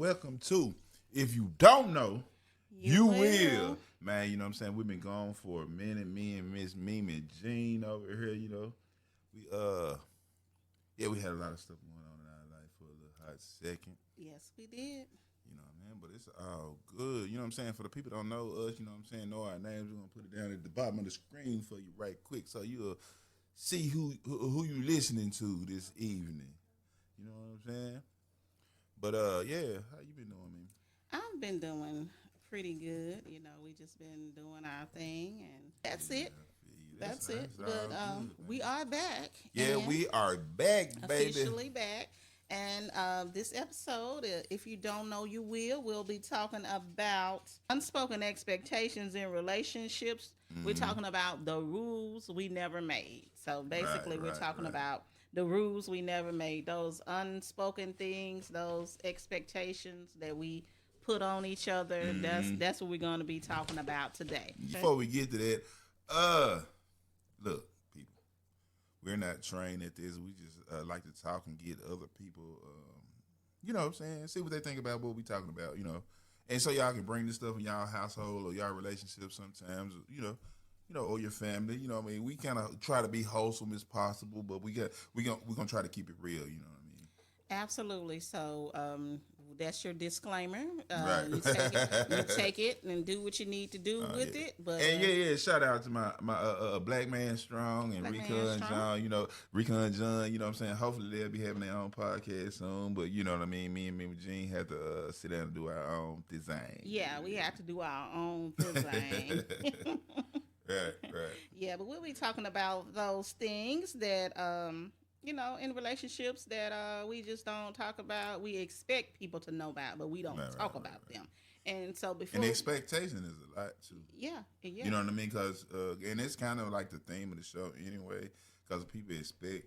Welcome to If You Don't Know, You You will. Will. Man, you know what I'm saying? We've been gone for a minute. Me and Miss Mimi-Jienne over here, you know. We had a lot of stuff going on in our life for a little hot second. Yes, we did. You know what I mean? But it's all good. You know what I'm saying? For the people that don't know us, you know what I'm saying, know our names, we're going to put it down at the bottom of the screen for you right quick so you'll see who you listening to this evening. You know what I'm saying? But, yeah, how you been doing, man? I've been doing pretty good. You know, we just been doing our thing, and that's it. That's it. But we are back. Yeah, and we are back, baby. officially back. And this episode, if you don't know, you will. We'll be talking about unspoken expectations in relationships. We're talking about the rules we never made. So basically, we're talking about the rules we never made. Those unspoken things, those expectations that we put on each other. That's what we're going to be talking about today. Before we get to that, look, people, we're not trained at this. We just like to talk and get other people, you know what I'm saying, see what they think about what we talking about, you know. And so y'all can bring this stuff in y'all household or y'all relationship sometimes, you know, or your family, you know what I mean. We kind of try to be wholesome as possible, but we're gonna try to keep it real, you know what I mean. Absolutely. So that's your disclaimer. Right. You take it and do what you need to do with it. But and shout out to my Black Man Strong and Rika and John. You know, Rika and John. You know what I'm saying. Hopefully they'll be having their own podcast soon. But you know what I mean. Me and Mimi-Jienne had to sit down and do our own design. Yeah, we have to do our own design. Right. Yeah, but we'll be talking about those things that you know, in relationships that we just don't talk about. We expect people to know about, but we don't talk about them. And so before... And expectation is a lot, too. Yeah. You know what I mean? Because, and it's kind of like the theme of the show anyway, because people expect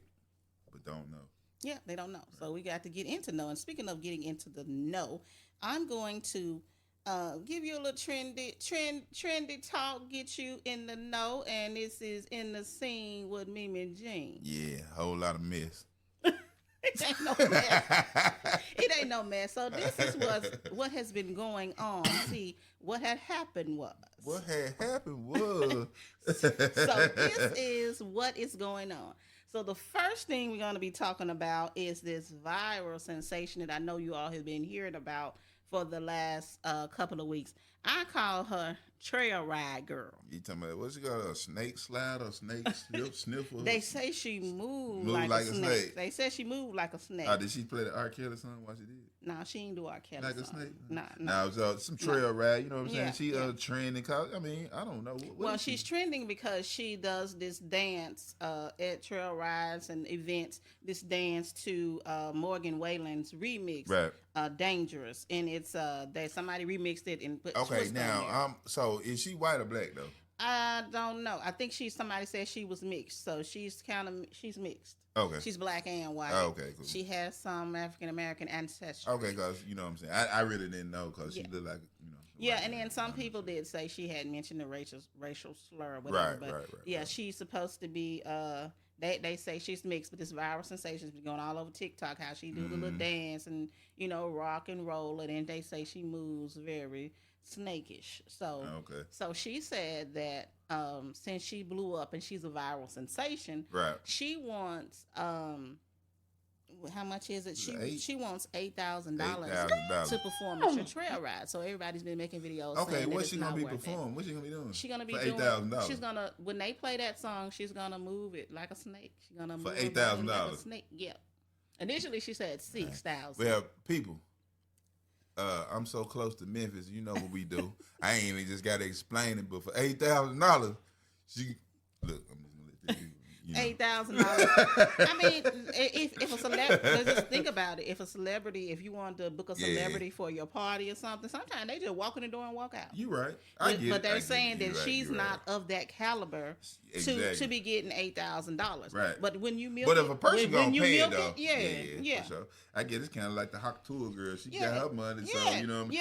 but don't know. Yeah, they don't know. Right. So we got to get into know. And speaking of getting into the know, I'm going to give you a little trendy talk, get you in the know, and this is In the Scene with Mimi-Jienne. Yeah, a whole lot of mess. It ain't no mess. It ain't no mess. So this is what has been going on. See, what had happened was. So this is what is going on. So the first thing we're going to be talking about is this viral sensation that I know you all have been hearing about for the last couple of weeks. I call her Trail Ride Girl. You talking about, what's she got, a snake slide or snake sniffer? They say she moved like a snake. They said she moved like a snake. Did she play the R. Kelly song while she did? No, she ain't do R. Kelly like song. A snake? No. So some trail ride, you know what I'm saying? She trending. I mean, I don't know. Well, she's trending because she does this dance at trail rides and events, this dance to Morgan Wallen's remix, Dangerous. And it's that somebody remixed it and put twist now, on there. So is she white or black, though? I don't know. I think somebody said she was mixed. So she's mixed. Okay. She's black and white. Okay, cool. She has some African-American ancestry. Okay, because, you know what I'm saying, I really didn't know because she looked like, you know. Yeah, and then some people did say she had mentioned the racial slur or whatever. Right. She's supposed to be, they say she's mixed, but this viral sensation's been going all over TikTok, how she do the little dance and, you know, rock and roll, and then they say she moves very snakish. So she said that since she blew up and she's a viral sensation, she wants how much is it? She wants $8,000 to perform at your trail ride. So everybody's been making videos. Okay, what's she gonna be performing? What's she gonna be doing? She's gonna be doing $8,000. She's gonna, when they play that song, she's gonna move it like a snake. She's gonna move for $8,000 like a snake. Yeah. Initially, she said $6,000. Well, people. I'm so close to Memphis. You know what we do. I ain't even just got to explain it, but for $8,000, she look. I'm just gonna let this. $8,000. I mean, if a celebrity, just think about it. If a celebrity, if you want to book a celebrity for your party or something, sometimes they just walk in the door and walk out. You right. But they're saying that she's not of that caliber to be getting $8,000. Right. But when you milk, but if a person gonna pay it though, yeah. For sure. I guess it's kind of like the hot tour girl. She got her money, so you know, old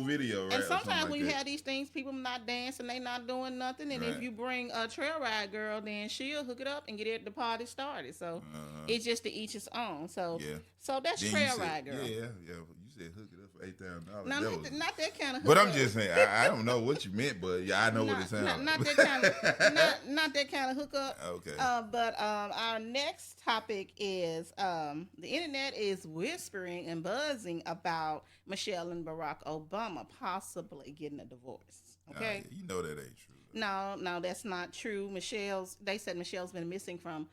video, right? And sometimes when you have these things, people not dancing, they not doing nothing, and if you bring a trail ride girl, then she'll hook it up and get the party started. So it's just to each his own. So so that's then trail ride, girl. Yeah. You said hook it up for $8,000. No, not that kind of. But I'm just saying, I don't know what you meant, but I know what it sounds like. Not that kind of, not that kind of hookup. Okay. But our next topic is the internet is whispering and buzzing about Michelle and Barack Obama possibly getting a divorce. Okay. You know that ain't true. No, that's not true. They said Michelle's been missing from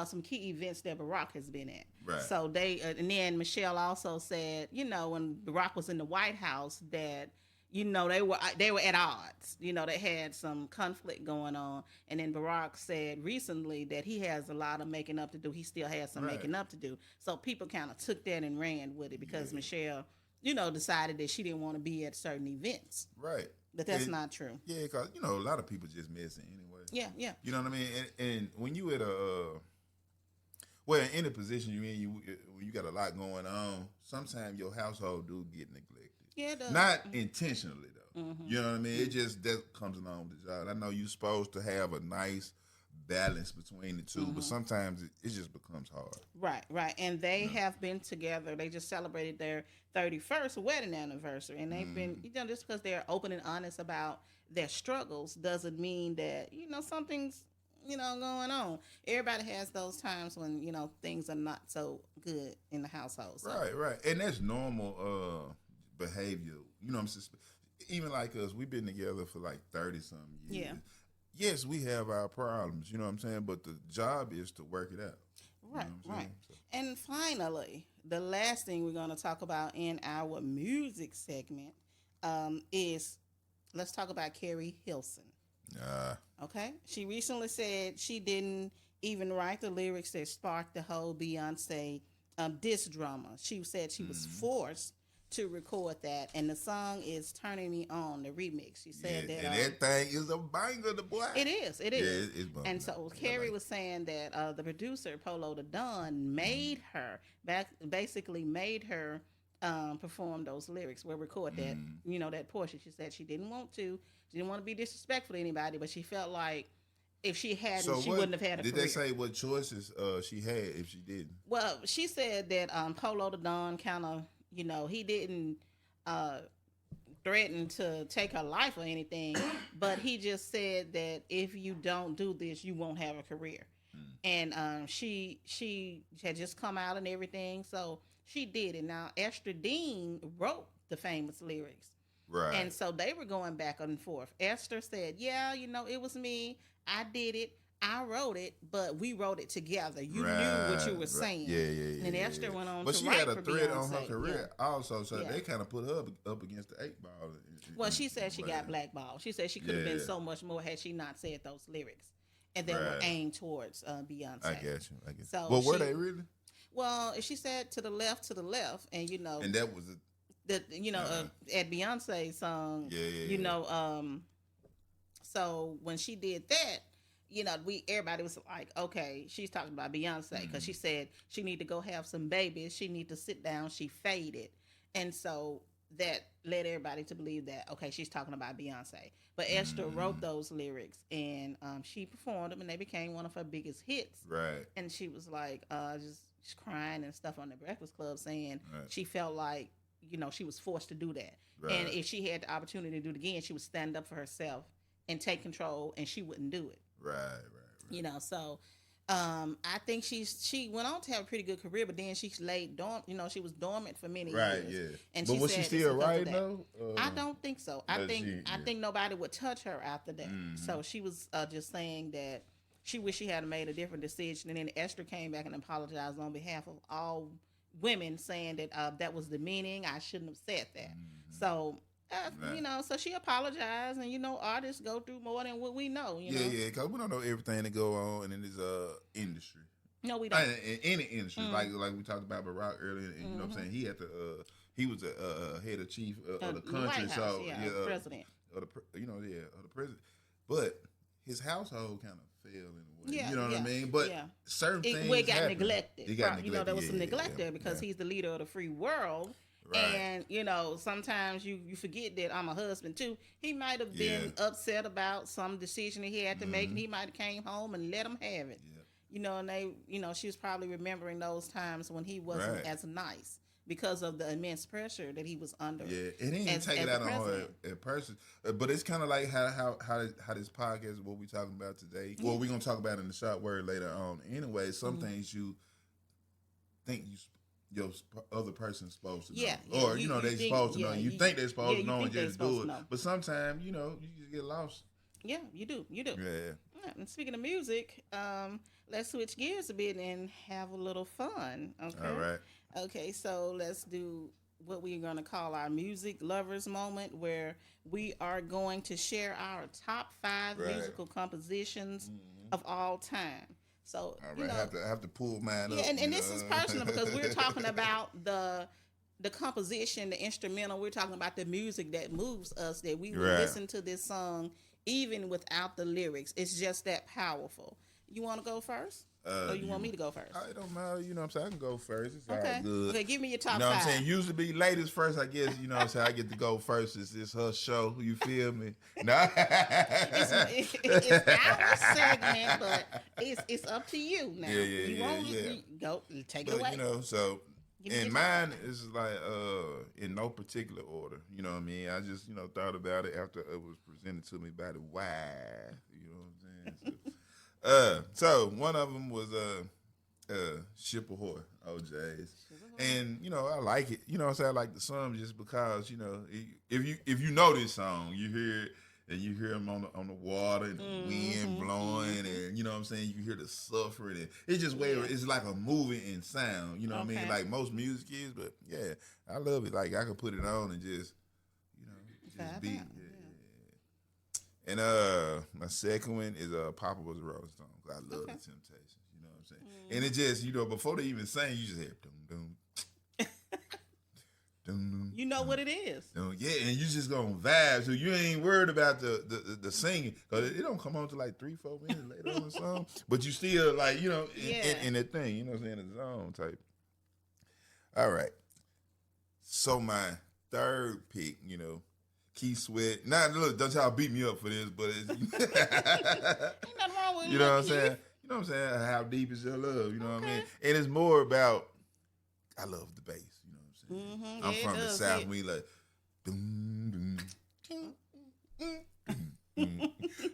some key events that Barack has been at. Right. So and then Michelle also said, when Barack was in the White House, that they were at odds. They had some conflict going on, and then Barack said recently that he has a lot of making up to do. He still has some making up to do. So people kind of took that and ran with it because Michelle, decided that she didn't want to be at certain events. Right. But that's not true. Yeah, because a lot of people just missing anyway. Yeah. You know what I mean? And when you at in any position you in, when you got a lot going on, sometimes your household do get neglected. Yeah, it does. Not intentionally though. Mm-hmm. You know what I mean? It just that comes along with the job. I know you're supposed to have a nice balance between the two, but sometimes it just becomes hard. Right. And they have been together. They just celebrated their 31st wedding anniversary, and they've been, just because they're open and honest about their struggles doesn't mean that something's going on. Everybody has those times when things are not so good in the household. So. Right, and that's normal behavior. I'm even like us, we've been together for like 30-something years. Yeah. Yes, we have our problems, you know what I'm saying? But the job is to work it out. Right. So. And finally, the last thing we're going to talk about in our music segment is, let's talk about Carrie Hilson. Okay? She recently said she didn't even write the lyrics that sparked the whole Beyonce diss drama. She said she was forced to record that, and the song is "Turning Me On," the remix. She said that, and that thing is a banger, the boy. It is. Yeah, it's bumping. And so Carrie was saying that the producer Polo the Don made her basically made her perform those lyrics, record that that portion. She said she didn't want to. She didn't want to be disrespectful to anybody, but she felt like if she hadn't, she wouldn't have had a career. Did they say what choices she had if she didn't? Well, she said that Polo the Don kind of. He didn't threaten to take her life or anything, but he just said that if you don't do this, you won't have a career. And she had just come out and everything, so she did it. Now, Esther Dean wrote the famous lyrics. Right. And so they were going back and forth. Esther said, it was me. I did it. I wrote it, but we wrote it together. You knew what you were saying. Yeah. And Esther went on but to she write had a for thread Beyonce. on her career also, so they kind of put her up against the 8 ball. Well, she said she got blackballed. She said she could have been so much more had she not said those lyrics, and they were aimed towards Beyonce. I get you. So well, were they really? Well, she said to the left, and and that was at Beyonce's song. So when she did that. Everybody was like, okay, she's talking about Beyonce because she said she need to go have some babies. She need to sit down. She faded. And so that led everybody to believe that, okay, she's talking about Beyonce. But Esther wrote those lyrics and she performed them and they became one of her biggest hits. Right. And she was like, just crying and stuff on the Breakfast Club saying she felt like, she was forced to do that. Right. And if she had the opportunity to do it again, she would stand up for herself and take control and she wouldn't do it. Right. So I think she went on to have a pretty good career, but then she laid dormant. She was dormant for many years. Right, yeah. And but was she still writing though? I don't think so. I think nobody would touch her after that. So she was just saying that she wished she had made a different decision. And then Esther came back and apologized on behalf of all women, saying that that was demeaning. I shouldn't have said that. So. So she apologized, and artists go through more than what we know. Yeah, because we don't know everything that go on in this industry. No, we don't. In any industry, like we talked about Barack earlier, and you know what I'm saying, he was a head of chief of the country, House, president of the president, but his household kind of failed in a way. Yeah, you know what I mean? But certain things got neglected. It got neglected. There was some neglect there because he's the leader of the free world. And sometimes you forget that I'm a husband too. He might have been upset about some decision that he had to make, and he might have came home and let him have it. And they, she was probably remembering those times when he wasn't as nice because of the immense pressure that he was under. Yeah, and he didn't take it out on her in person. But it's kind of like how this podcast, what we talking about today. Well, we're gonna talk about it in the short word later on. Anyway, some things you think your other person's supposed to know, or they supposed to know. You think they're supposed to know and just do it. But sometimes you just get lost. Yeah, you do. Yeah. And speaking of music, let's switch gears a bit and have a little fun. Okay. All right. Okay, so let's do what we're going to call our music lovers moment, where we are going to share our top 5 musical compositions of all time. So, all right, I have to pull mine up. And this is personal because we're talking about the composition, the instrumental. We're talking about the music that moves us, that we will listen to this song even without the lyrics. It's just that powerful. You want to go first? Or you want me to go first? I don't know. You know what I'm saying? I can go first. It's okay. all good. Okay, give me your top 5. You know what I'm saying? Usually be ladies first, I guess. You know what I'm saying? I get to go first. It's her show. You feel me? No. it's our segment, but it's up to you now. Go take it away. And mine is like in no particular order. You know what I mean? I just, thought about it after it was presented to me by the wife. You know what I'm saying? So one of them was Ship Ahoy, OJ's. And, I like it. You know what I'm saying? I like the song just because, if you know this song, you hear it and you hear them on the water and the wind blowing and, you know what I'm saying? You hear the suffering and it's just it's like a movie in sound, you know what I mean? Like most music is, but yeah, I love it. Like I can put it on and just beat. And my second one is Papa Was a Rolling Stone. I love the Temptations. You know what I'm saying? And it just, before they even sing, you just hear dum dum. Dum, you know what it is. Yeah, and you just gonna vibe. So you ain't worried about the singing because it don't come on to like 3-4 minutes later on the song. But you still like in that thing. You know what I'm saying? The zone type. All right. So my third pick, Keith Sweat. Now, look, don't y'all beat me up for this, but it's, ain't nothing wrong with you know what I'm saying? You know what I'm saying? How deep is your love? You know what I mean? And it's more about, I love the bass. You know what I'm saying? I'm from the South. We like, doom, doom.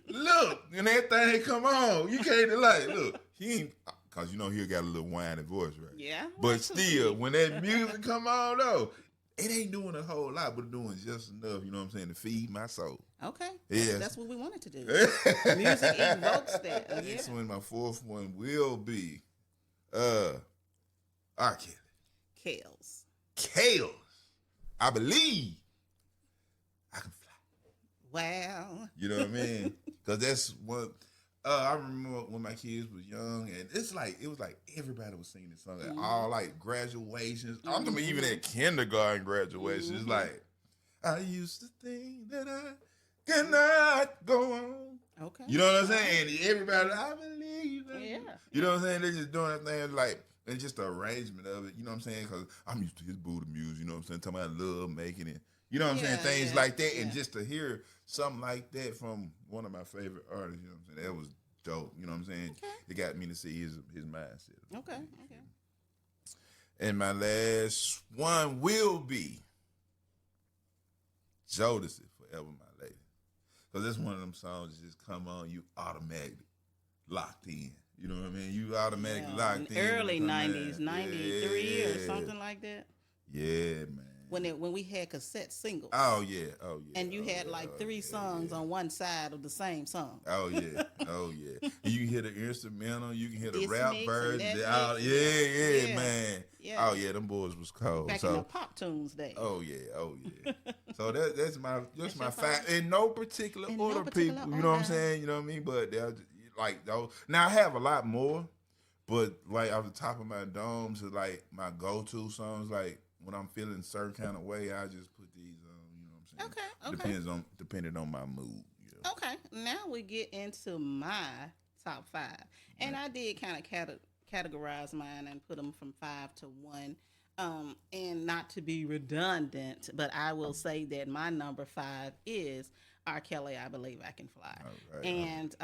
Look, and that thing come on. You can't look. He ain't, cause he got a little whiny voice, right? Yeah. But still, when that music come on though, it ain't doing a whole lot, but doing just enough, you know what I'm saying, to feed my soul. Okay. Yeah. That's what we wanted to do. Music evokes that. Next one, my fourth one will be R. Kelly. Kales. I believe I can fly. Wow. You know what I mean? Because that's what I remember when my kids was young, and it was like everybody was singing this song at all like graduations. I'm talking even at kindergarten graduations. It's like I used to think that I cannot go on. Okay. You know what I'm saying? And everybody, I believe. Yeah. You know what I'm saying? They're just doing that thing like, and just the arrangement of it. You know what I'm saying? Because I'm used to his Buddha music. You know what I'm saying? Talking about love making it. You know what I'm saying? Things like that. And just to hear something like that from one of my favorite artists, you know what I'm saying? That was dope. You know what I'm saying? Okay. It got me to see his mindset. Okay. And my last one will be Jodeci, Forever My Lady. Because that's one of them songs that just come on, you automatically locked in. You know what I mean? You automatically locked in. Early 90s, 93 or something like that. Yeah, man. When we had cassette singles. Oh yeah. And you had like 3 songs on one side of the same song. Oh yeah. And you can hear the instrumental, you can hear the rap version. Yeah, man. Yeah. Oh yeah, them boys was cold. Back in the Pop Tunes day. Oh yeah. So that's my fact. In no particular order, people. You know what I'm saying? You know what I mean? But they're like those. Now I have a lot more, but like off the top of my dome, to like my go-to songs, like when I'm feeling a certain kind of way, I just put these on. You know what I'm saying? Okay. Depending on my mood. You know? Okay. Now we get into my top 5, and I did kind of categorize mine and put them from 5 to 1. And not to be redundant, but I will say that my number 5 is R. Kelly. I Believe I Can Fly. Right, and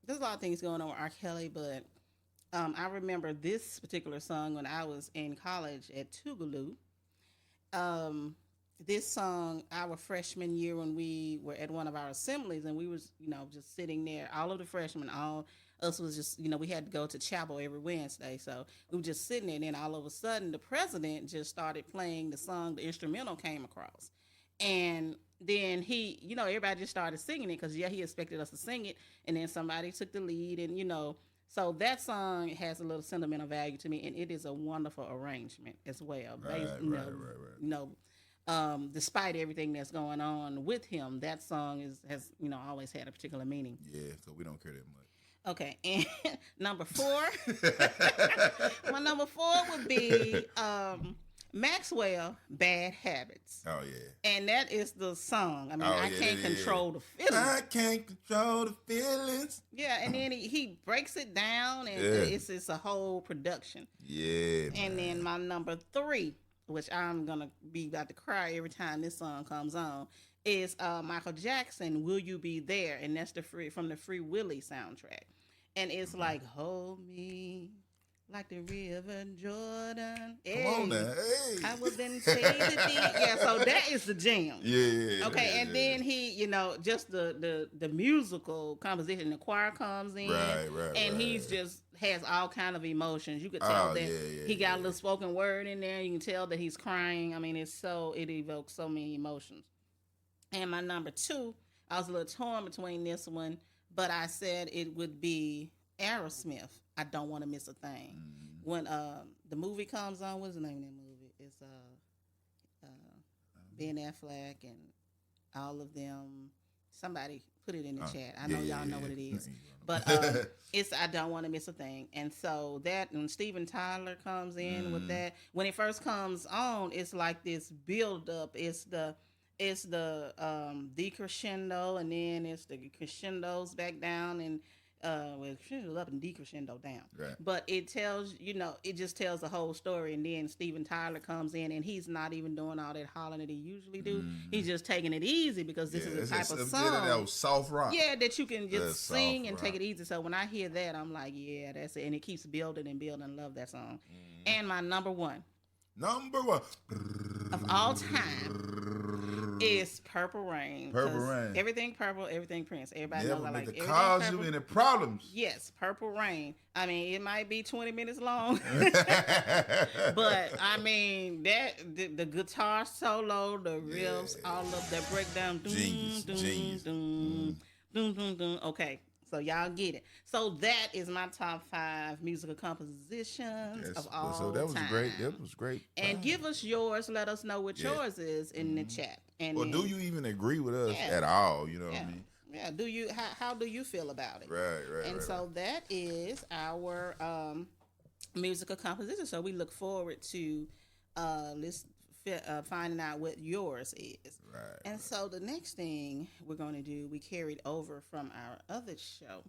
there's a lot of things going on with R. Kelly, but I remember this particular song when I was in college at Tougaloo. This song, our freshman year, when we were at one of our assemblies, and we was, just sitting there, all of the freshmen, all us was just, we had to go to chapel every Wednesday, so we were just sitting there, and then all of a sudden, the president just started playing the song, the instrumental came across, and then he, everybody just started singing it, because, he expected us to sing it, and then somebody took the lead, and, so that song has a little sentimental value to me, and it is a wonderful arrangement as well. Right. Despite everything that's going on with him, that song has always had a particular meaning. Yeah, so we don't care that much. Okay, and number 4, my number 4 would be Maxwell, Bad Habits. Oh, yeah. And that is the song. I mean, I can't control the feelings. I can't control the feelings. Yeah, and then he breaks it down, and it's a whole production. Yeah, and then my number 3, which I'm going to be about to cry every time this song comes on, is Michael Jackson, Will You Be There? And that's from the Free Willy soundtrack. And it's like, hold me like the river Jordan. Hey, come on now. Hey. I was in Yeah, so that is the jam. Yeah. Okay, and then he, just the musical composition, the choir comes in. Right. And he's just has all kind of emotions. You could tell that he got a little spoken word in there. You can tell that he's crying. I mean, it evokes so many emotions. And my number 2, I was a little torn between this one, but I said it would be Aerosmith. I Don't Want to Miss a Thing. Mm-hmm. When the movie comes on, what's the name of that movie? It's Ben Affleck and all of them. Somebody put it in the chat. I know y'all know what it is. But it's I Don't Want to Miss a Thing. And so that, when Steven Tyler comes in with that, when it first comes on, it's like this build up. It's the decrescendo, and then it's the crescendos back down, and crescendo up and decrescendo down. Right. But it tells, it just tells the whole story, and then Steven Tyler comes in, and he's not even doing all that hollering that he usually do. He's just taking it easy, because this is a type of song. That was soft rock. Yeah, that you can just sing and take it easy. So when I hear that, I'm like, yeah, that's it. And it keeps building and building. I love that song. And my number one of all time is Purple Rain. Purple Rain. Everything purple, everything Prince. Everybody knows I like everything. Cause you any problems. Yes, Purple Rain. I mean, it might be 20 minutes long, but I mean the guitar solo, the riffs, all of that breakdown. Genius. Okay. So y'all get it. So that is my top 5 musical compositions of all time. So that was great. That was great. And give us yours. Let us know what yours is in the chat. And or do you even agree with us at all? You know what I mean? Yeah. Do you? How do you feel about it? Right. And so that is our musical composition. So we look forward to finding out what yours is. Right. And so the next thing we're going to do, we carried over from our other show,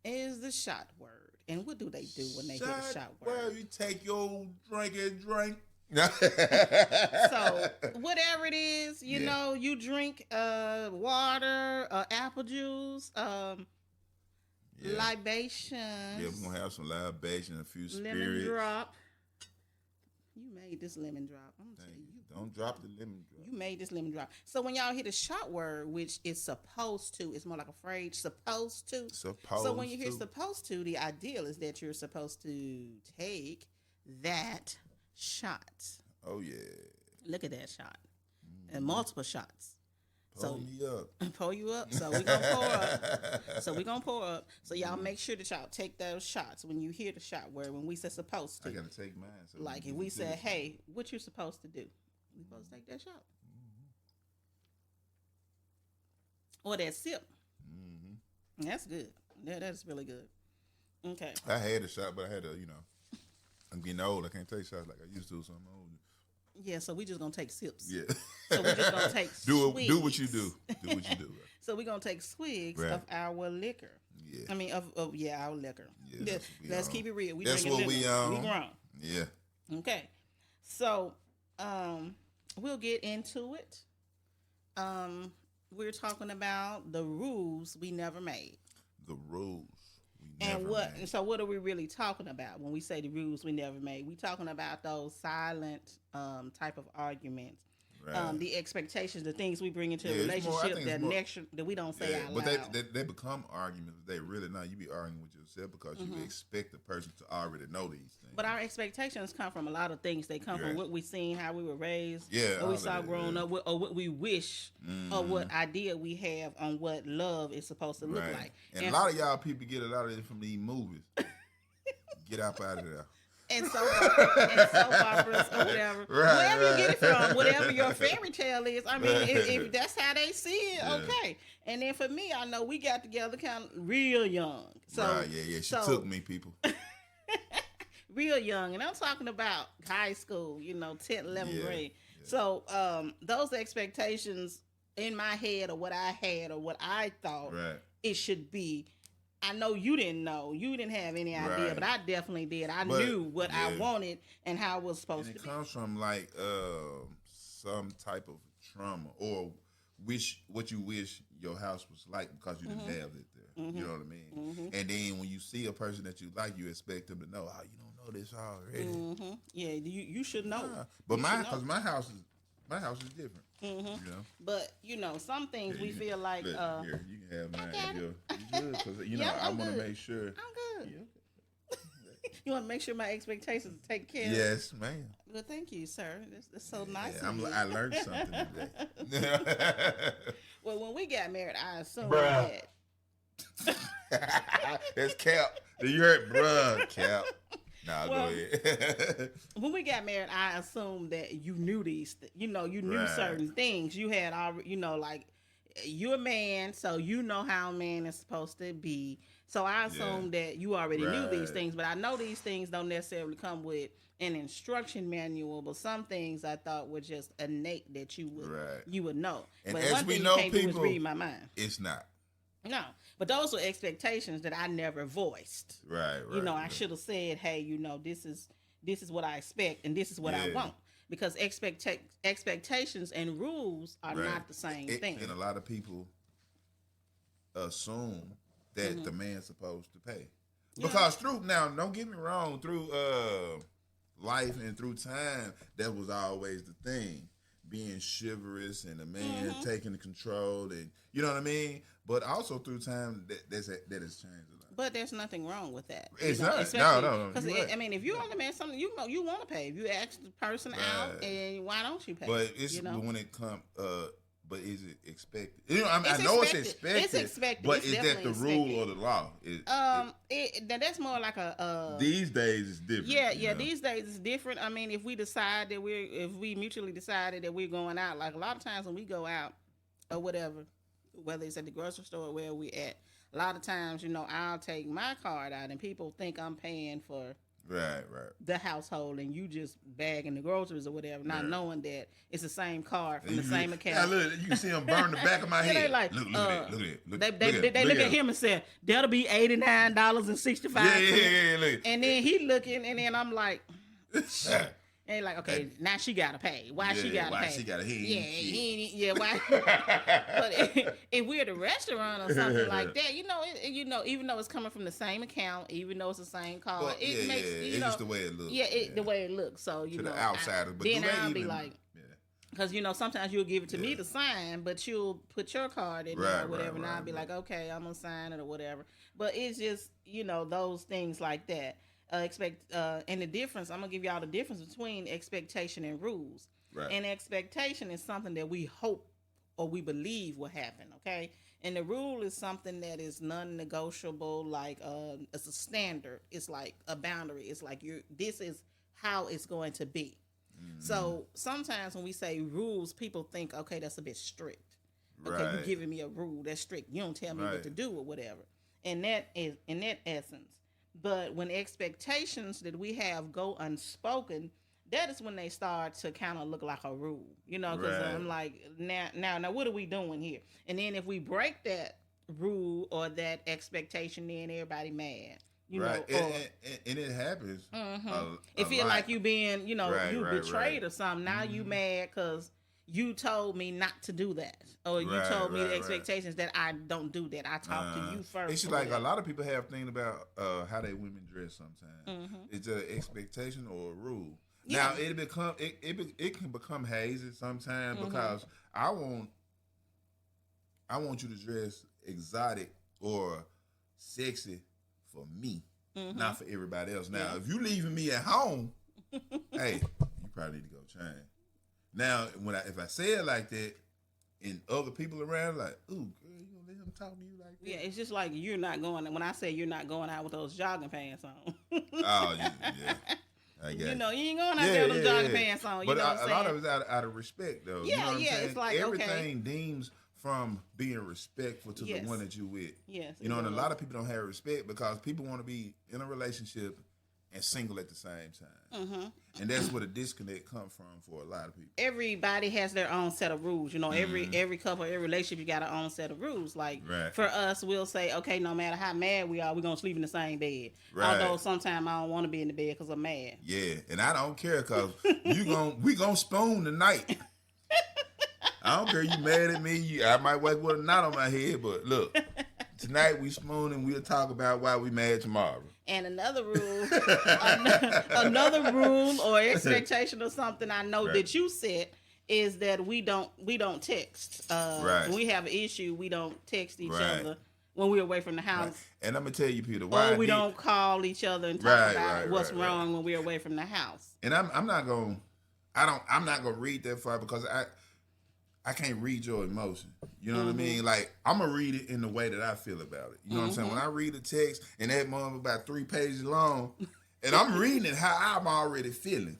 is the shot word. And what do they do when they hear the shot word? Well, you take your drink and drink. So whatever it is, you know, you drink water, apple juice, libations. Yeah, we're going to have some libation, a few spirits. Lemon drop. You made this lemon drop. I'm gonna tell you. Don't drop the lemon drop. You made this lemon drop. So when y'all hear the shot word, which is supposed to, it's more like a phrase, supposed to. So when you hear supposed to, the ideal is that you're supposed to take that shot. Oh, yeah. Look at that shot. And multiple shots. Pull me up. Pull you up. So we're going to pour up. So y'all make sure that y'all take those shots when you hear the shot word, when we say supposed to. I got to take mine. So like if we said, hey, what you supposed to do? We supposed to take that shot. Or that sip. That's good. Yeah, that's really good. Okay. I had a shot, but I had to, I'm getting old. I can't take shots like I used to, so I'm old. Yeah, so we just gonna take sips. Yeah. So we just gonna take swigs. Do what you do. Do what you do. Right? So we're gonna take swigs of our liquor. Yeah. I mean of our liquor. Yeah, Let's keep it real. That's what we grown. Yeah. Okay. So, we'll get into it. We're talking about the rules we never made. The rules we and never what made. and so what are we really talking about when we say the rules we never made? We talking about those silent type of arguments. Right. The expectations, the things we bring into a relationship that we don't say out loud. But they become arguments. They really not. You be arguing with yourself because you expect the person to already know these things. But our expectations come from a lot of things. They come from what we seen, how we were raised, what we saw growing up, or what we wish, or what idea we have on what love is supposed to look like. And a lot of y'all people get a lot of it from these movies. Get out of there. And soap operas or whatever. Wherever you get it from, whatever your fairy tale is. I mean, if that's how they see it, okay. And then for me, I know we got together kind of real young. So she took me, people. Real young. And I'm talking about high school, 10th, 11th grade. Yeah. So those expectations in my head or what I had or what I thought it should be, I know you didn't know. You didn't have any idea, but I definitely did. I knew what I wanted and how it was supposed to be. It comes from like some type of trauma or what you wish your house was like because you didn't have it there. You know what I mean? And then when you see a person that you like, you expect them to know, you don't know this already. Yeah, you should know. But my house is different. But some things we feel like. Here, you can have mine. You good? Because I want to make sure. I'm good. You want to make sure my expectations are taken care of. Yes, ma'am. Well, thank you, sir. That's so nice. Of you. I learned something today. Well, when we got married, I assumed that. It's Cap. You heard, bruh, Cap. Nah, go ahead. When we got married, I assumed that you knew these. You knew certain things. You had already, like you're a man, so you know how a man is supposed to be. So I assumed that you already knew these things. But I know these things don't necessarily come with an instruction manual. But some things I thought were just innate that you would know. And but as one we thing know, you can't do people, is read my mind. It's not. No, but those were expectations that I never voiced. Right. I should have said, "Hey, this is what I expect, and this is what I want." Because expectations and rules are not the same thing. And a lot of people assume that the man's supposed to pay because don't get me wrong, through life and through time, that was always the thing. Being chivalrous and a man taking the control, and you know what I mean. But also through time, that has changed a lot. But there's nothing wrong with that. It's not. No. Because if you understand something, you want to pay. If you ask the person out, and why don't you pay? But it's when it comes. But is it expected? I know it's expected. It's expected. But is that the rule or the law? That's more like a. These days it's different. Yeah. These days it's different. I mean, if we decide that if we mutually decided that we're going out, like a lot of times when we go out or whatever, whether it's at the grocery store or where we at, a lot of times, I'll take my card out and people think I'm paying for. Right. The household, and you just bagging the groceries or whatever, not knowing that it's the same card from the same account. Yeah, look, you can see them burn the back of my head. They like, look at it. They look at him and say, "That'll be $89.65." Yeah. Look. And then he looking, and then I'm like, and like, okay, now she gotta pay. Why she gotta pay? Why she gotta pay? Why? But if we're at a restaurant or something like that, even though it's coming from the same account, even though it's the same card, it makes it's just the way it looks. The way it looks. So to the outsider, but then I'll be like. Because, sometimes you'll give it to me to sign, but you'll put your card in there or whatever, and I'll be like, okay, I'm going to sign it or whatever. But it's just, those things like that. And the difference, I'm going to give y'all the difference between expectation and rules. Right. And expectation is something that we hope or we believe will happen, okay? And the rule is something that is non-negotiable, like it's a standard. It's like a boundary. It's like this is how it's going to be. So sometimes when we say rules, people think, okay, that's a bit strict. Okay, you're giving me a rule that's strict. You don't tell me what to do or whatever. And that is in that essence. But when expectations that we have go unspoken, that is when they start to kind of look like a rule. Because I'm like, now, what are we doing here? And then if we break that rule or that expectation, then everybody mad. You know, and it happens. It feel like you being, you betrayed or something. Now you mad because you told me not to do that, or you told me the expectations that I don't do that. I talk to you first. It's just like a lot of people have things about how they women dress. Sometimes it's an expectation or a rule. Yeah. Now it can become hazy sometimes because I want you to dress exotic or sexy for me, not for everybody else. Now, if you leaving me at home, hey, you probably need to go change. Now, if I say it like that, and other people around like, ooh, girl, you gonna let him talk to you like that? Yeah, it's just like you're not going. When I say you're not going out with those jogging pants on. Oh yeah. I guess. You ain't going out there with those jogging pants on. But a lot of it's out of respect, though. Yeah, you know what I'm it's like everything deems from being respectful to the one that you with. Yes. And a lot of people don't have respect because people want to be in a relationship and single at the same time. And that's where the disconnect comes from for a lot of people. Everybody has their own set of rules. Every couple, every relationship, you got our own set of rules. Like for us, we'll say, okay, no matter how mad we are, we're going to sleep in the same bed. Right. Although sometimes I don't want to be in the bed because I'm mad. Yeah, and I don't care because we going to spoon tonight. I don't care you mad at me. I might wake with a knot on my head, but look, tonight we spoon and we'll talk about why we mad tomorrow. And another rule, or expectation or something I know that you set is that we don't text. When we have an issue, we don't text each other when we're away from the house. Right. And I'm gonna tell you, Peter, why we don't call each other and talk about what's wrong when we're away from the house. And I'm not gonna read that far because I can't read your emotion. You know what I mean? Like, I'm going to read it in the way that I feel about it. You know what I'm saying? When I read a text and that mother about 3 pages long, and I'm reading it how I'm already feeling.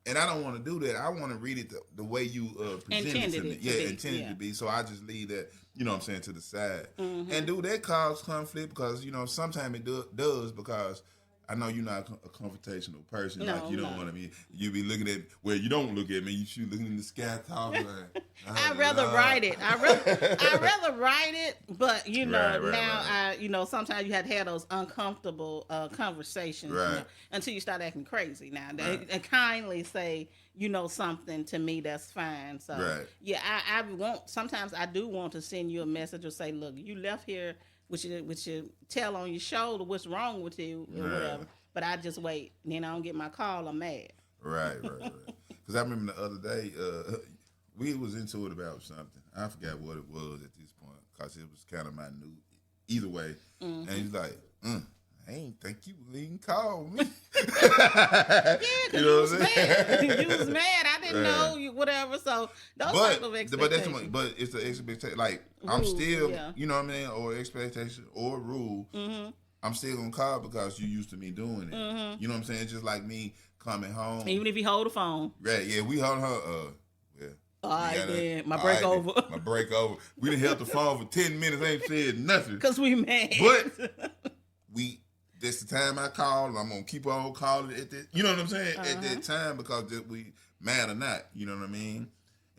And I don't want to do that. I want to read it the way you presented it to me. Intended to be. So I just leave that, you know what I'm saying, to the side. And do that cause conflict? Because, sometimes it does because I know you're not a confrontational person. No, like you don't want to be. You be looking at you don't look at me. You looking in the sky, talking. Like, I'd rather write it. I'd rather write it. But now sometimes you have to have those uncomfortable conversations until you start acting crazy. Now and kindly say something to me that's fine. So I want. Sometimes I do want to send you a message or say, look, you left here with your tail on your shoulder, what's wrong with you, or whatever. But I just wait. Then I don't get my call, I'm mad. Right. Because I remember the other day, we was into it about something. I forgot what it was at this point, because it was kind of minute. Either way. And he's like, I ain't think you would even call me. Yeah, because you was mad. You was mad. I didn't know you, whatever. So those type of expectations. But it's the expectation. Like, rules, I'm still, you know what I mean, or expectation or rule. I'm still going to call because you used to me doing it. You know what I'm saying? It's just like me coming home. Even if you hold the phone. Right, yeah, we hold her. All right, then. My break over. My break over. We done held the phone for 10 minutes, ain't said nothing. Because we mad. But this the time I call, and I'm going to keep on calling at that, you know what I'm saying? At that time, because we mad or not, you know what I mean?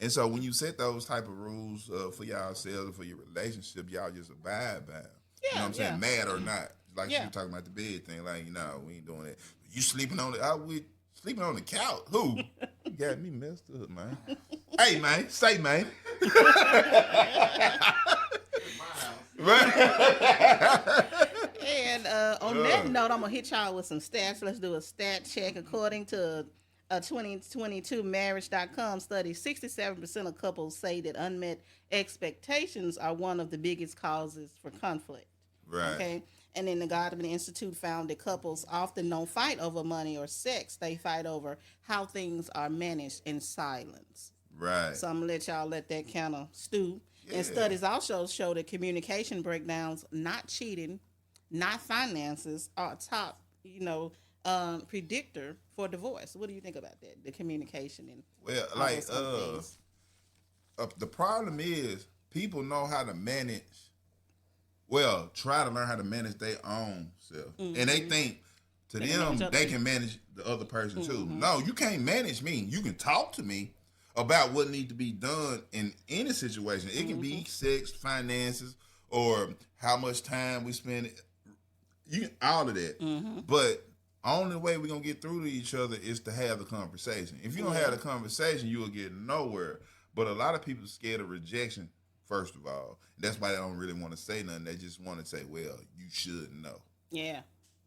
And so when you set those type of rules for yourselves and for your relationship, y'all just abide by them. You know what I'm saying? Mad or not. Like you were talking about the bed thing, like, we ain't doing that. You sleeping on we sleeping on the couch. Who? You got me messed up, man. Hey, man, say, man. And on that note, I'm going to hit y'all with some stats. Let's do a stat check. According to a 2022 Marriage.com study, 67% of couples say that unmet expectations are one of the biggest causes for conflict. Right. Okay. And then the Godwin Institute found that couples often don't fight over money or sex. They fight over how things are managed in silence. Right. So I'm going to let that kind of stew. Yeah. And studies also show that communication breakdowns, not cheating, not finances, are a top, predictor for divorce. What do you think about that? The communication and the problem is people know how to manage. Well, try to learn how to manage their own self, and they think to them they can manage the other person too. No, you can't manage me. You can talk to me about what needs to be done in any situation. It can be sex, finances, or how much time we spend all of that. But only way we're gonna get through to each other is to have the conversation. If you don't have the conversation, you will get nowhere. But a lot of people are scared of rejection. First of all, that's why they don't really want to say nothing. They just want to say, "Well, you should know." Yeah.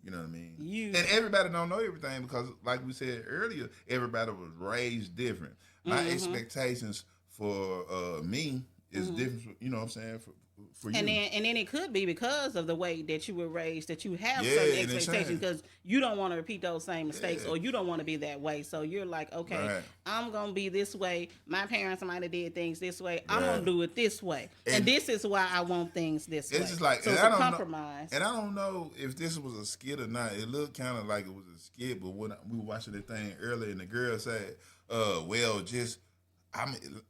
You know what I mean? And everybody don't know everything because, like we said earlier, everybody was raised different. My expectations for me is different. You know what I'm saying? For you. And then it could be because of the way that you were raised that you have certain expectations because you don't want to repeat those same mistakes or you don't want to be that way. So you're like, okay, I'm going to be this way. My parents might have did things this way. I'm going to do it this way. And this is why I want things this way. It's just like, so it's a compromise. And I don't know if this was a skit or not. It looked kind of like it was a skit, but when we were watching the thing earlier and the girl said, well, just,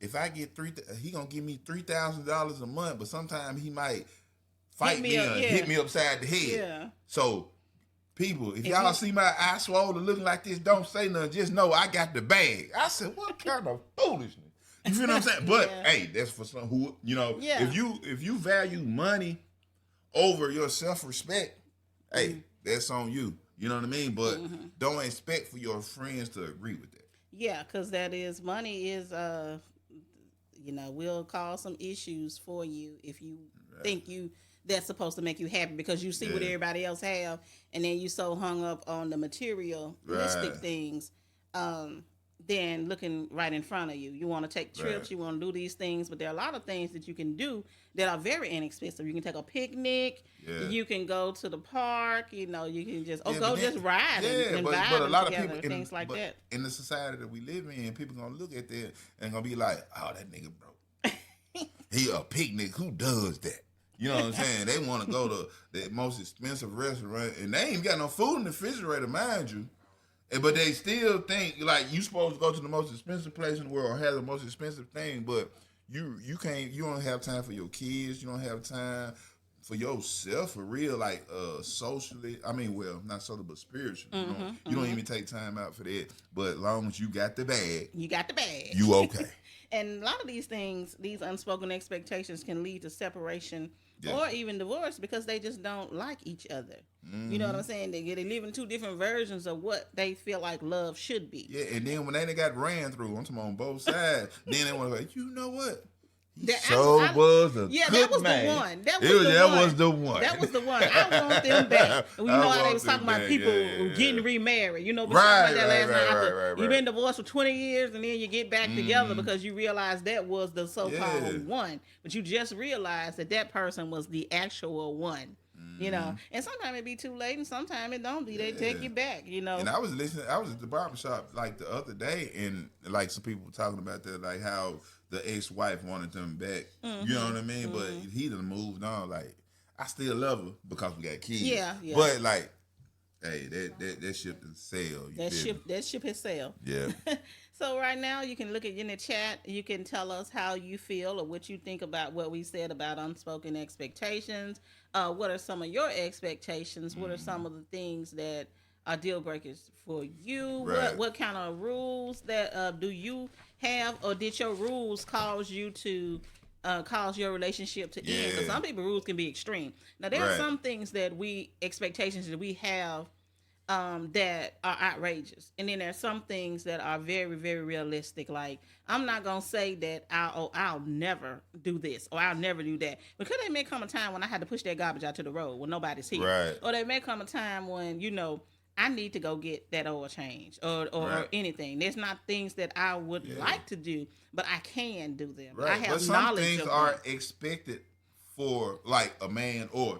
if I get he gonna give me $3,000 a month, but sometimes he might fight me and hit me upside the head. Yeah. So, people, if y'all see my eye swollen looking like this, don't say nothing. Just know I got the bag. I said, what kind of foolishness? You feel what I'm saying? But hey, that's for some who if you value money over your self-respect, hey, that's on you. You know what I mean? But don't expect for your friends to agree with that. Yeah, because money is, will cause some issues for you if you think that's supposed to make you happy because you see what everybody else have, and then you so hung up on the materialistic things, then looking right in front of you. You want to take trips, you want to do these things, but there are a lot of things that you can do that are very inexpensive. You can take a picnic, you can go to the park, you can just just ride and vibe but a lot together, of people things like that. In the society that we live in, people gonna look at that and gonna be like, "Oh, that nigga broke. He a picnic. Who does that?" You know what I'm saying? They want to go to the most expensive restaurant, and they ain't got no food in the refrigerator, mind you. But they still think like you supposed to go to the most expensive place in the world or have the most expensive thing, but you can't. You don't have time for your kids. You don't have time for yourself for real, like socially. I mean, well, not socially, but spiritually. You don't even take time out for that. But as long as you got the bag, you okay. And a lot of these things, these unspoken expectations, can lead to separation or even divorce because they just don't like each other. You know what I'm saying? They live in two different versions of what they feel like love should be. Yeah, and then when they got ran through, I'm talking on both sides, then they want to go, you know what? That was a good man. That was the one. That was the one. I want them back. You know how they was talking about people getting remarried. You know, we talked about that last night. You've been divorced for 20 years and then you get back together because you realize that was the so-called one. But you just realized that person was the actual one. You know, and sometimes it be too late, and sometimes it don't be. They take you back. You know. And I was at the barbershop like the other day, and like some people were talking about that, like how the ex-wife wanted them back. You know what I mean? But he done moved on. Like I still love her because we got kids. Yeah. But like, hey, that ship has sailed. That ship has sailed. Yeah. So right now you can look in the chat. You can tell us how you feel or what you think about what we said about unspoken expectations. What are some of your expectations? What are some of the things that are deal breakers for you? Right. What kind of rules that do you have, or did your rules cause you to cause your relationship to end? Because some people rules can be extreme. Now there are some things expectations that we have that are outrageous, and then there's some things that are very, very realistic. Like I'm not gonna say that I'll never do this or I'll never do that, because there may come a time when I had to push that garbage out to the road when nobody's here, or there may come a time when I need to go get that oil change or anything. There's not things that I would like to do, but I can do them. Right. I have knowledge. Some things are expected for like a man or.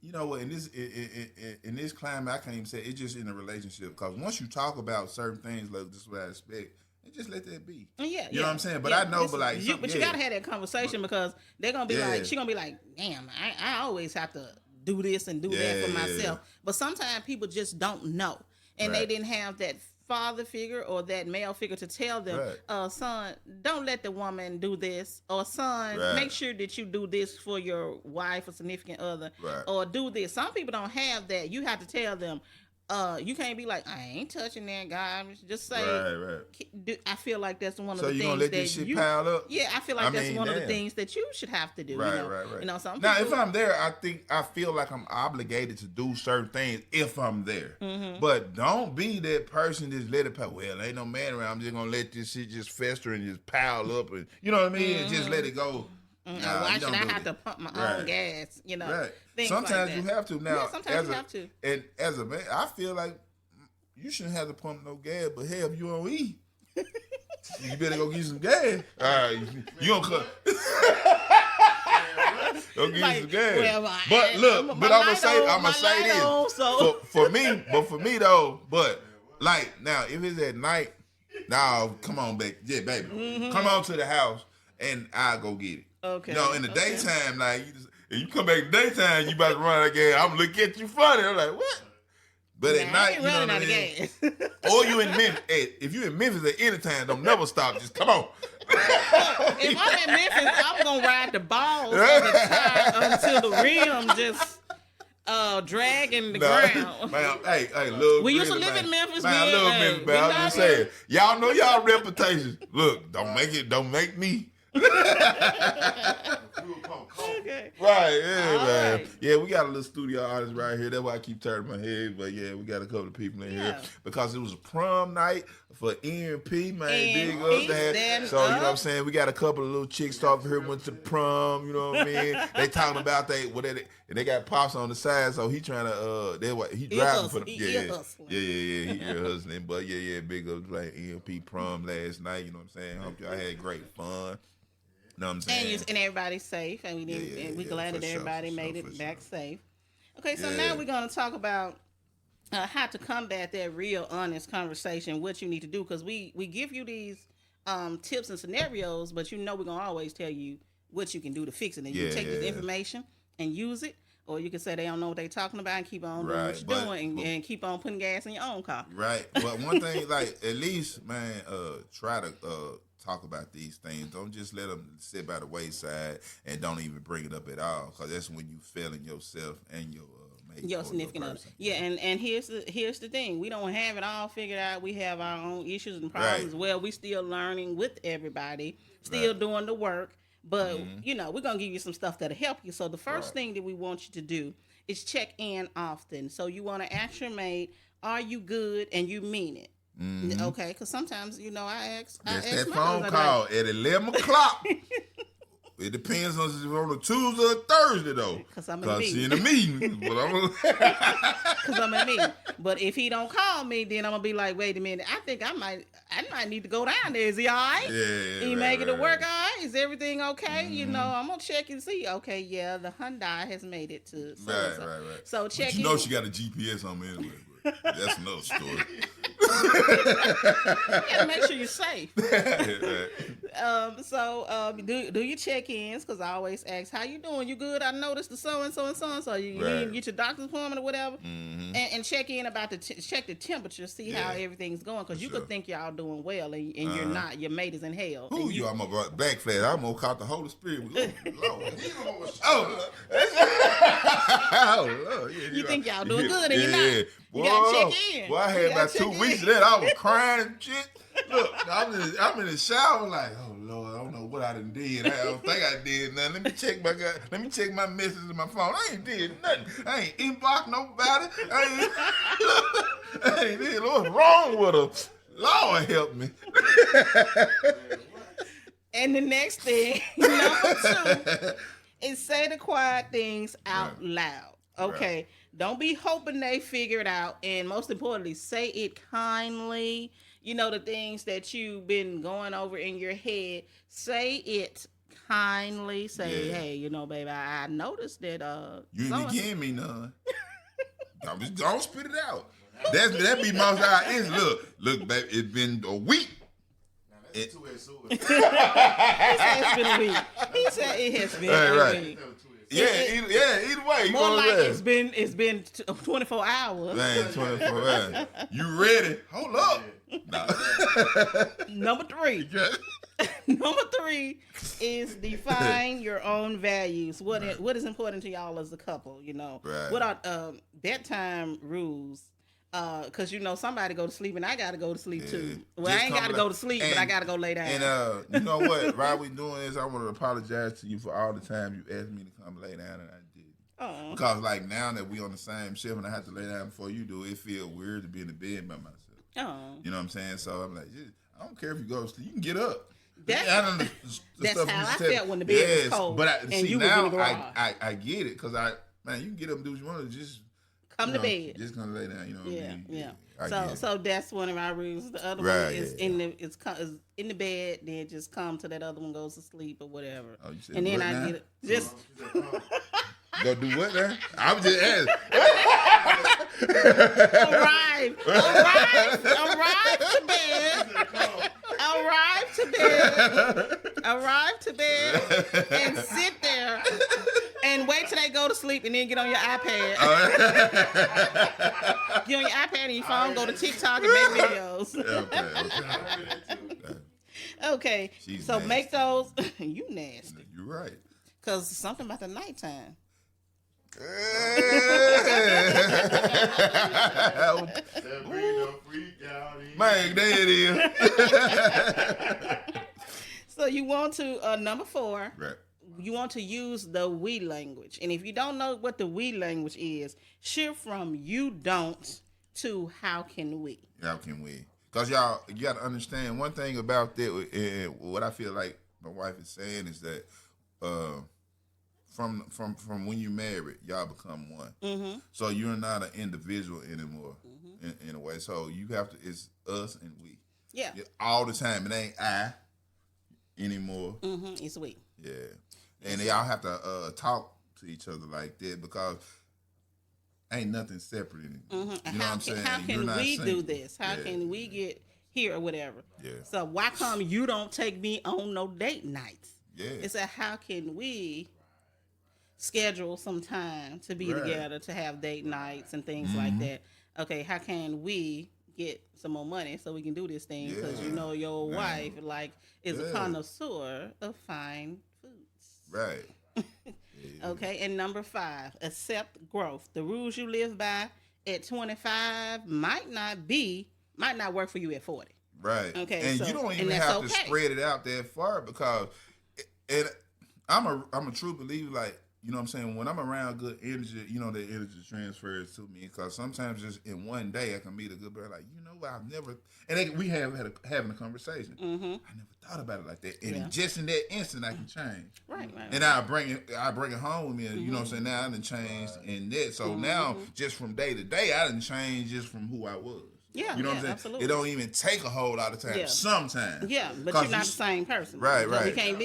You know what? In this climate, I can't even say it's just in a relationship. Because once you talk about certain things, like this is what I expect, and just let that be. You know what I'm saying? But I know, you gotta have that conversation because they're gonna be like, she's gonna be like, damn, I always have to do this and do that for myself. But sometimes people just don't know, and they didn't have that father figure or that male figure to tell them, son, don't let the woman do this, or son, make sure that you do this for your wife or significant other, or do this. Some people don't have that. You have to tell them, you can't be like, I ain't touching that guy. Just say, right. I feel like that's one of so the things you gonna let this shit pile up? Yeah, I feel like that's one of the things that you should have to do. Right, you know? right. You know, now, if I'm there, I feel like I'm obligated to do certain things if I'm there. Mm-hmm. But don't be that person just let it pile. Well, ain't no man around. I'm just gonna let this shit just fester and just pile up, and you know what I mean, and just let it go. Nah, why should I have to pump my own gas? You know, sometimes like you have to. Now, yeah, sometimes you have to. And as a man, I feel like you shouldn't have to pump no gas, but hell, if you don't eat, you better go get some gas. All right, you gonna cut. Go get some gas. Well, but look, but I'm gonna say this. For me though, but like now, if it's at night, now come on, baby, come on to the house and I'll go get it. Okay. No, in the daytime, like if you come back in the daytime, you about to run out of gas. I'm looking at you funny. I'm like, what? But at night, you know what I mean? Or you in Memphis. Hey, if you in Memphis at any time, don't never stop. Just come on. If I'm in Memphis, I'm gonna ride the balls of the tire until the rim just dragging the ground. Man, hey, look. We used to live in Memphis, man. I love Memphis, man. I'm just saying. Y'all know y'all reputations. Look, don't make me. Okay. Right, yeah, all man. Right. Yeah, we got a little studio artist right here. That's why I keep turning my head. But yeah, we got a couple of people in here because it was a prom night for E&P, man. Big up there. So you know what I'm saying? We got a couple of little chicks off here went to prom. You know what I mean? They talking about they got pops on the side, so he trying to he driving for them. He hustling. But yeah, big up like E&P prom last night. You know what I'm saying? Hope y'all had great fun. Know what I'm saying? And everybody's safe, and we're glad that everybody made it back safe. Okay, so now we're going to talk about how to combat that real, honest conversation, what you need to do, because we give you these tips and scenarios, but we're going to always tell you what you can do to fix it. And you can take this information and use it, or you can say they don't know what they're talking about and keep on doing what you're doing and keep on putting gas in your own car. Right, but one thing, like, at least, man, try to... talk about these things. Don't just let them sit by the wayside and don't even bring it up at all, because that's when you failing yourself and your significant other. Yeah, and here's the thing: we don't have it all figured out. We have our own issues and problems as well. We still learning with everybody, still doing the work. But we're gonna give you some stuff that'll help you. So the first thing that we want you to do is check in often. So you want to ask your mate, "Are you good?" and you mean it. Mm-hmm. Okay, because sometimes I ask that phone call at 11 o'clock. It depends on if it's on a Tuesday or Thursday though. Because I'm in a meeting. Because I'm in a meeting. But if he don't call me, then I'm gonna be like, wait a minute. I think I might need to go down there. Is he all right? Yeah. He making it work all right? Is everything okay? Mm-hmm. I'm gonna check and see. Okay, yeah, the Hyundai has made it to. Right. So check. But she got a GPS on me anyway. That's another story. You gotta make sure you're safe. Do your check-ins, because I always ask, how you doing? You good? I noticed the so-and-so and so-and-so. You need to get your doctor's appointment or whatever. Mm-hmm. And check in about check the temperature, see how everything's going, because you could think y'all doing well and you're not. Your mate is in hell. Ooh, I'm going to backflash. I'm going to call the Holy Spirit. Lord. You think y'all doing good and you're not. You gotta check in. Well, I had about 2 weeks of that. I was crying and shit. Look, I'm in the shower like, oh Lord, I don't know what I done did. I don't think I did nothing. Let me check my messages in my phone. I ain't did nothing. I ain't inboxed nobody. I ain't did what's wrong with her. Lord help me. And the next thing, number 2, is say the quiet things out loud. Okay. Right. Don't be hoping they figure it out. And most importantly, say it kindly. The things that you've been going over in your head, say it kindly. Say, hey, baby, I noticed that you ain't give me none. Don't spit it out. That be most of our is look, baby, it's been a week. He said it's been a week. He said it has been a week. Either way. More like it's been 24 hours. Man, 24 hours. You ready? Hold up. Nah. Number 3. Number 3 is define your own values. What is important to y'all as a couple? Right. What are bedtime rules? Cause somebody go to sleep and I gotta go to sleep too. Well, Just I ain't gotta go to sleep, but I gotta go lay down. And you know what? While we doing this, I want to apologize to you for all the time you asked me to come lay down and I did. Oh. Because like now that we on the same shift and I have to lay down before you do, it feel weird to be in the bed by myself. Oh. You know what I'm saying? So I'm like, I don't care if you go to sleep, you can get up. That's how I felt when the bed was cold. But see, now I get it because you can get up and do what you want to just. Come to bed. Just gonna lay down, what I mean? Yeah. So that's one of our rules. The other one is in the bed. Then just come till that other one goes to sleep or whatever. Oh, you said and then I now? Get it. Just go do what now? I was just asking. Arrive to bed and sit there and wait till they go to sleep and then get on your iPad. Get on your iPad and your phone, go to TikTok and make videos. Okay. She's so nasty. Make those. You nasty. You're right. Because something about the nighttime. Man, there it is. So you want to number 4. Right. You want to use the we language, and if you don't know what the we language is, shift from you don't to how can we. How can we? Because y'all, you got to understand one thing about that. And what I feel like my wife is saying is that from when you married, y'all become one. Mm-hmm. So you're not an individual anymore in a way. So you have to. It's us and we. Yeah. All the time. It ain't I anymore. Mm-hmm. It's we. Yeah. And y'all have to talk to each other like that because ain't nothing separate anymore. Mm-hmm. You know what I'm saying? How can we do this? How can we get here or whatever? Yeah. So why come you don't take me on no date nights? Yeah. It's how can we schedule some time to be together, to have date nights and things like that? Okay, how can we get some more money so we can do this thing? Because your wife is a connoisseur of fine foods. Right. Okay, and number 5, accept growth. The rules you live by at 25 might not work for you at 40. Right. Okay, and you don't even have to spread it out that far because I'm a true believer. Like, you know what I'm saying? When I'm around good energy, the energy transfers to me. Because sometimes just in one day, I can meet a good girl. Like, I've never... And we having a conversation. Mm-hmm. I never thought about it like that. And just in that instant, I can change. Right. And I bring it home with me. And you know what I'm saying? Now I done changed in that. So now, just from day to day, I done changed just from who I was. Yeah, you know what I'm saying? Absolutely. It don't even take a whole lot of time. Yeah. Sometimes. Yeah, but you're not the same person. Right. We can't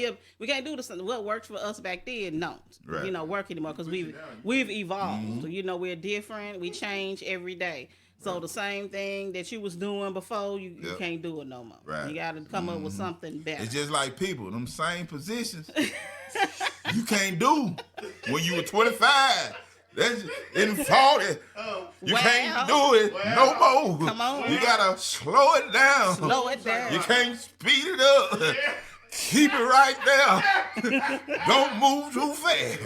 do this. What worked for us back then, don't. Right. Work anymore because we've evolved. Mm-hmm. So, we're different. We change every day. So the same thing that you was doing before, you can't do it no more. Right. You got to come up with something better. It's just like people, them same positions you can't do when you were 25. That's in 40. You can't do it no more. Come on. You gotta slow it down. You can't speed it up. Keep it right there. Don't move too fast.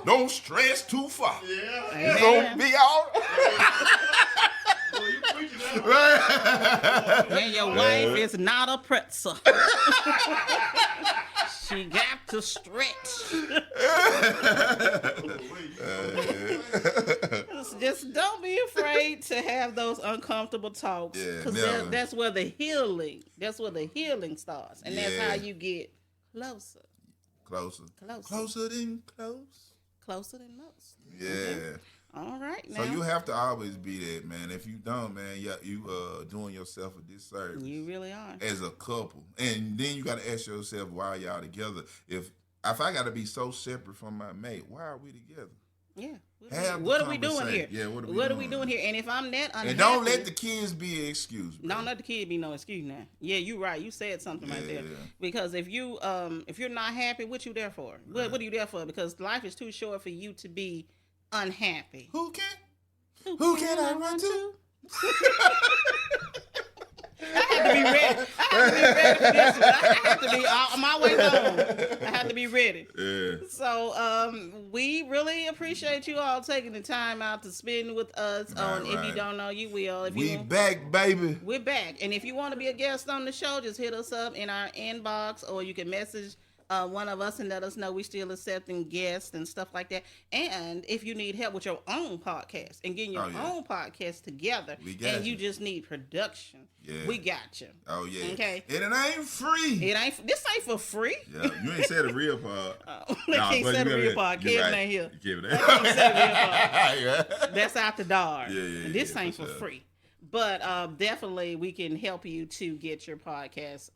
Don't stress too far. You're gonna be all right. When your wife is not a pretzel. She got to stretch. Just don't be afraid to have those uncomfortable talks, because that's where the healing. That's where the healing starts, and that's how you get closer. Closer than close. Closer than most. Yeah. Okay. All right. Now. So you have to always be that, man. If you don't, man, you doing yourself a disservice. You really are. As a couple, and then you got to ask yourself why y'all together. If I got to be so separate from my mate, why are we together? Yeah. What are we doing here? Yeah. What are we doing here? And if I'm that unhappy, and don't let the kids be an excuse. Bro. Don't let the kid be no excuse now. Yeah, you're right. You said something right there. Because if you're not happy, what you there for? Right. What are you there for? Because life is too short for you to be unhappy. Who can I run to? I had to be ready. For this one. I had to be on my way home. I had to be ready. Yeah. So we really appreciate you all taking the time out to spend with us on If You Don't Know, You Will. We back, baby. We're back. And if you want to be a guest on the show, just hit us up in our inbox, or you can message one of us and let us know we still accepting guests and stuff like that. And if you need help with your own podcast and getting your own podcast together, and you just need production, we got you. Oh yeah. Okay. And it ain't free. This ain't for free. Yeah, you ain't said the real part. They can't say the real part. Kevin ain't here. Kevin ain't. Can't say the real part. That's out the door. Yeah. This ain't for free. But definitely we can help you to get your podcast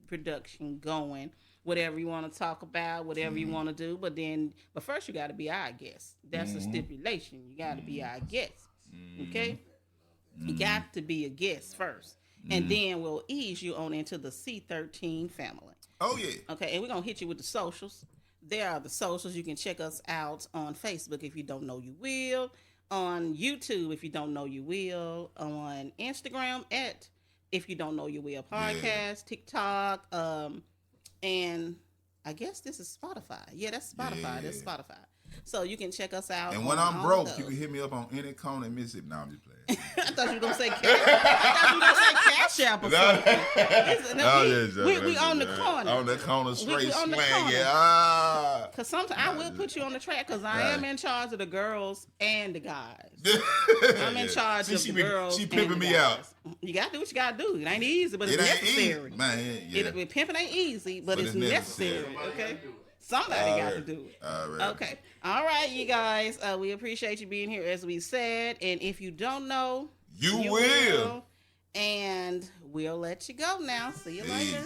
production going. Whatever you want to talk about, whatever you want to do. But first you got to be our guest. That's a stipulation. You got to be our guest. Okay? You got to be a guest first. And then we'll ease you on into the C13 family. Oh, yeah. Okay, and we're going to hit you with the socials. There are the socials. You can check us out on Facebook, If You Don't Know, You Will. On YouTube, If You Don't Know, You Will. On Instagram, at If You Don't Know, You Will podcast. TikTok, and I guess this is Spotify. Yeah, that's Spotify. Yeah. That's Spotify. So you can check us out. And when I'm broke, you can hit me up on any corner in Mississippi. No, I'm just playing. I thought you were going to say Cash App or something. We on the corner. On the corner, straight swing. Because sometimes I will put you on the track because I am in charge of the girls and the guys. I'm in charge of the girls. She pimping me out. You got to do what you got to do. It ain't easy, but it's necessary. Man, pimping ain't easy, but it's necessary. Okay? Somebody got to do it. All right. Okay. All right, you guys. We appreciate you being here, as we said. And if you don't know, you will. And we'll let you go now. See you later.